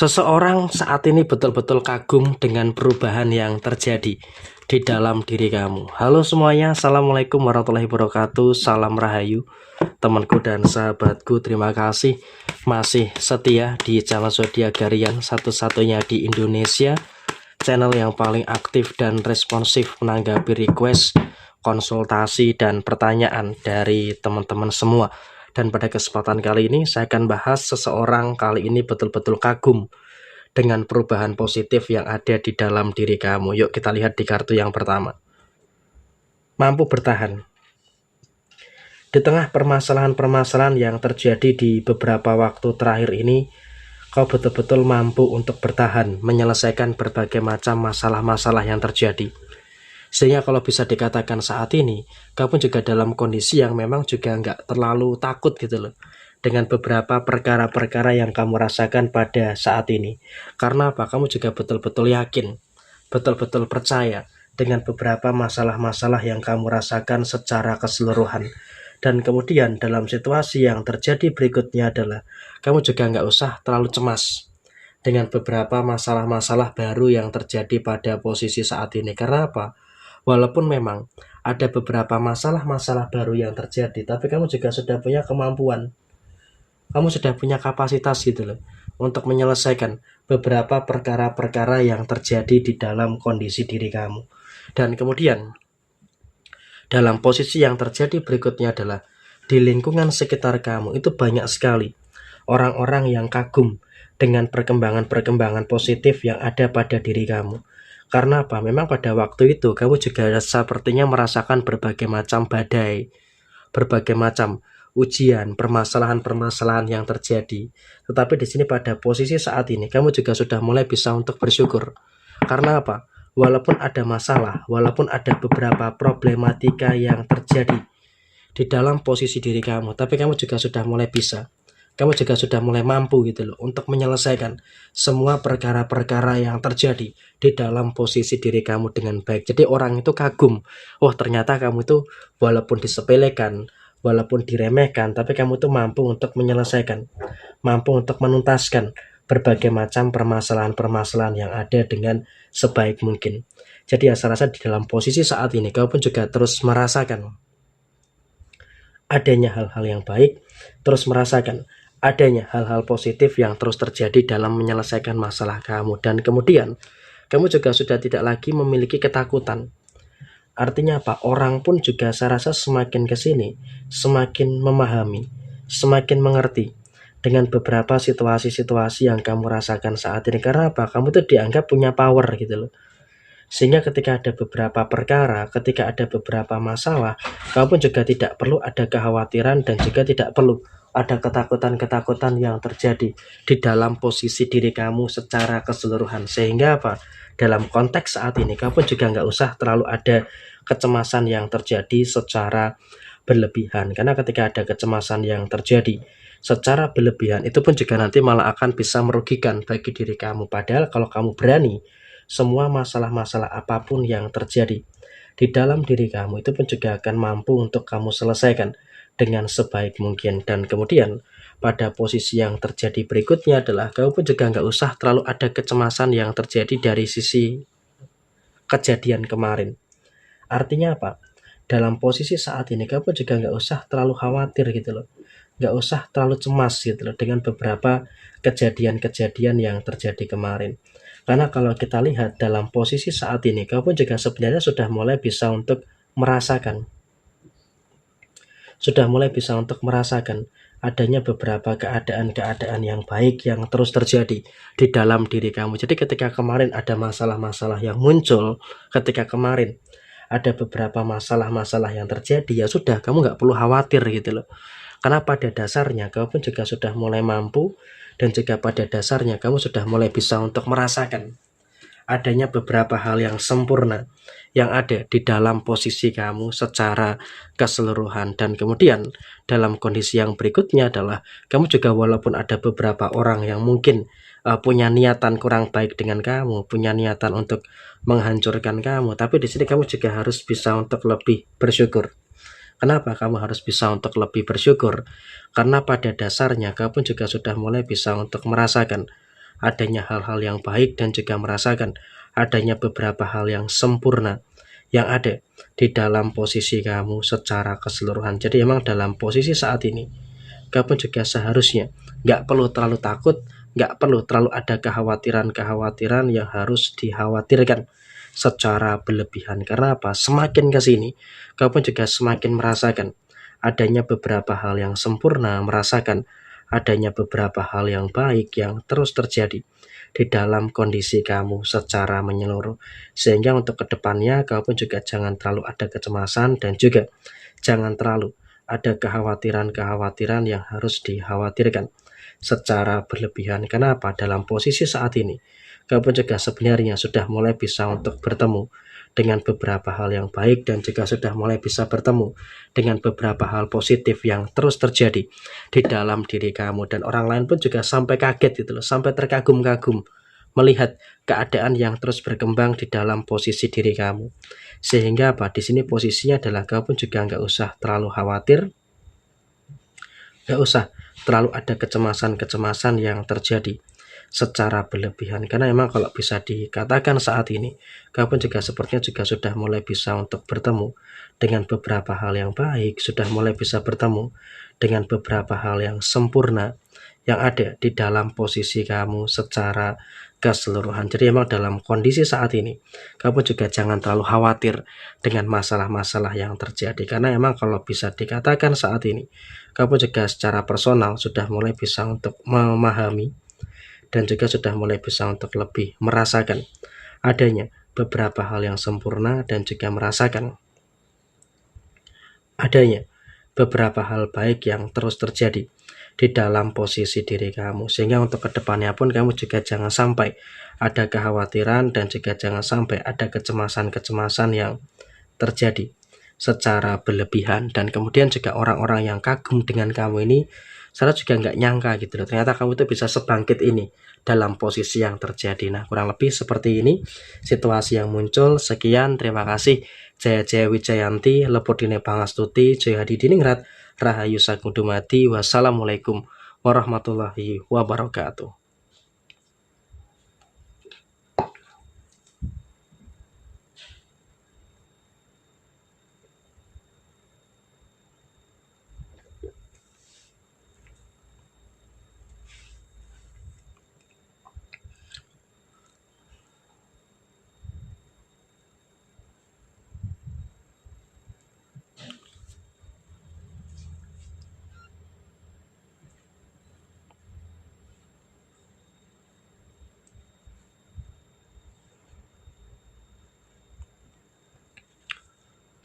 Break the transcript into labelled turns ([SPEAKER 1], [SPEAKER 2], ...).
[SPEAKER 1] Seseorang saat ini betul-betul kagum dengan perubahan yang terjadi di dalam diri kamu. Halo semuanya, Assalamualaikum warahmatullahi wabarakatuh. Salam Rahayu, temanku dan sahabatku. Terima kasih masih setia di channel Zodiak Harian, satu-satunya di Indonesia, channel yang paling aktif dan responsif menanggapi request, konsultasi, dan pertanyaan dari teman-teman semua. Dan pada kesempatan kali ini saya akan bahas seseorang kali ini betul-betul kagum dengan perubahan positif yang ada di dalam diri kamu. Yuk kita lihat di kartu yang pertama. Mampu bertahan. Di tengah permasalahan-permasalahan yang terjadi di beberapa waktu terakhir ini, kau betul-betul mampu untuk bertahan, menyelesaikan berbagai macam masalah-masalah yang terjadi. Sehingga kalau bisa dikatakan saat ini, kamu juga dalam kondisi yang memang juga nggak terlalu takut gitu loh, dengan beberapa perkara-perkara yang kamu rasakan pada saat ini. Karena apa? Kamu juga betul-betul yakin, betul-betul percaya dengan beberapa masalah-masalah yang kamu rasakan secara keseluruhan. Dan kemudian dalam situasi yang terjadi berikutnya adalah, kamu juga nggak usah terlalu cemas dengan beberapa masalah-masalah baru yang terjadi pada posisi saat ini. Karena apa? Walaupun memang ada beberapa masalah-masalah baru yang terjadi, tapi kamu juga sudah punya kemampuan, kamu sudah punya kapasitas gitu loh, untuk menyelesaikan beberapa perkara-perkara yang terjadi di dalam kondisi diri kamu. Dan kemudian dalam posisi yang terjadi berikutnya adalah, di lingkungan sekitar kamu itu banyak sekali orang-orang yang kagum dengan perkembangan-perkembangan positif yang ada pada diri kamu. Karena apa? Memang pada waktu itu kamu juga sepertinya merasakan berbagai macam badai, berbagai macam ujian, permasalahan-permasalahan yang terjadi. Tetapi di sini pada posisi saat ini kamu juga sudah mulai bisa untuk bersyukur. Karena apa? Walaupun ada masalah, walaupun ada beberapa problematika yang terjadi di dalam posisi diri kamu, tapi kamu juga sudah mulai bisa, kamu juga sudah mulai mampu gitu loh, untuk menyelesaikan semua perkara-perkara yang terjadi di dalam posisi diri kamu dengan baik. Jadi orang itu kagum, wah ternyata kamu itu walaupun disepelekan, walaupun diremehkan, tapi kamu itu mampu untuk menyelesaikan, mampu untuk menuntaskan berbagai macam permasalahan-permasalahan yang ada dengan sebaik mungkin. Jadi ya, saya rasa di dalam posisi saat ini kamu pun juga terus merasakan adanya hal-hal yang baik, terus merasakan adanya hal-hal positif yang terus terjadi dalam menyelesaikan masalah kamu. Dan kemudian kamu juga sudah tidak lagi memiliki ketakutan. Artinya apa? Orang pun juga saya rasa semakin kesini semakin memahami, semakin mengerti dengan beberapa situasi-situasi yang kamu rasakan saat ini. Karena apa? Kamu tuh dianggap punya power gitu loh. Sehingga ketika ada beberapa perkara, ketika ada beberapa masalah, kamu pun juga tidak perlu ada kekhawatiran dan juga tidak perlu ada ketakutan-ketakutan yang terjadi di dalam posisi diri kamu secara keseluruhan. Sehingga apa? Dalam konteks saat ini kamu pun juga nggak usah terlalu ada kecemasan yang terjadi secara berlebihan. Karena ketika ada kecemasan yang terjadi secara berlebihan, itu pun juga nanti malah akan bisa merugikan bagi diri kamu. Padahal kalau kamu berani, semua masalah-masalah apapun yang terjadi di dalam diri kamu itu pun juga akan mampu untuk kamu selesaikan dengan sebaik mungkin. Dan kemudian pada posisi yang terjadi berikutnya adalah, kamu pun juga nggak usah terlalu ada kecemasan yang terjadi dari sisi kejadian kemarin. Artinya apa? Dalam posisi saat ini kamu pun juga nggak usah terlalu khawatir gitu loh, nggak usah terlalu cemas gitu loh dengan beberapa kejadian-kejadian yang terjadi kemarin. Karena kalau kita lihat dalam posisi saat ini, kamu pun juga sebenarnya sudah mulai bisa untuk merasakan, adanya beberapa keadaan-keadaan yang baik yang terus terjadi di dalam diri kamu. Jadi ketika kemarin ada masalah-masalah yang muncul, ketika kemarin ada beberapa masalah-masalah yang terjadi, ya sudah, kamu nggak perlu khawatir gitu loh. Karena pada dasarnya kamu pun juga sudah mulai mampu, dan juga pada dasarnya kamu sudah mulai bisa untuk merasakan adanya beberapa hal yang sempurna yang ada di dalam posisi kamu secara keseluruhan. Dan kemudian dalam kondisi yang berikutnya adalah, kamu juga walaupun ada beberapa orang yang mungkin punya niatan kurang baik dengan kamu, punya niatan untuk menghancurkan kamu, tapi di sini kamu juga harus bisa untuk lebih bersyukur. Kenapa kamu harus bisa untuk lebih bersyukur? Karena pada dasarnya kamu pun juga sudah mulai bisa untuk merasakan adanya hal-hal yang baik dan juga merasakan adanya beberapa hal yang sempurna yang ada di dalam posisi kamu secara keseluruhan. Jadi emang dalam posisi saat ini kamu juga seharusnya nggak perlu terlalu takut, nggak perlu terlalu ada kekhawatiran-kekhawatiran yang harus dikhawatirkan secara berlebihan. Karena apa? Semakin ke sini kamu juga semakin merasakan adanya beberapa hal yang sempurna, merasakan adanya beberapa hal yang baik yang terus terjadi di dalam kondisi kamu secara menyeluruh. Sehingga untuk kedepannya kamu juga jangan terlalu ada kecemasan dan juga jangan terlalu ada kekhawatiran-kekhawatiran yang harus dikhawatirkan secara berlebihan. Kenapa? Dalam posisi saat ini kamu juga sebenarnya sudah mulai bisa untuk bertemu dengan beberapa hal yang baik dan juga sudah mulai bisa bertemu dengan beberapa hal positif yang terus terjadi di dalam diri kamu, dan orang lain pun juga sampai kaget gitu loh, sampai terkagum-kagum melihat keadaan yang terus berkembang di dalam posisi diri kamu. Sehingga apa? Di sini posisinya adalah kamu juga nggak usah terlalu khawatir, nggak usah terlalu ada kecemasan-kecemasan yang terjadi secara berlebihan. Karena memang kalau bisa dikatakan saat ini kamu juga sepertinya juga sudah mulai bisa untuk bertemu dengan beberapa hal yang baik, sudah mulai bisa bertemu dengan beberapa hal yang sempurna yang ada di dalam posisi kamu secara keseluruhan. Jadi memang dalam kondisi saat ini kamu juga jangan terlalu khawatir dengan masalah-masalah yang terjadi, karena memang kalau bisa dikatakan saat ini kamu juga secara personal sudah mulai bisa untuk memahami dan juga sudah mulai bisa untuk lebih merasakan adanya beberapa hal yang sempurna dan juga merasakan adanya beberapa hal baik yang terus terjadi di dalam posisi diri kamu. Sehingga untuk kedepannya pun kamu juga jangan sampai ada kekhawatiran dan juga jangan sampai ada kecemasan-kecemasan yang terjadi secara berlebihan. Dan kemudian juga orang-orang yang kagum dengan kamu ini saya juga nggak nyangka gitu loh, ternyata kamu tuh bisa sebangkit ini dalam posisi yang terjadi. Nah, kurang lebih seperti ini situasi yang muncul. Sekian, terima kasih. Jaya Jaya Wijayanti, Lepodine Pangastuti, Jaya Hadi Diningrat, Rahayu Sakudumati. Wassalamualaikum warahmatullahi wabarakatuh.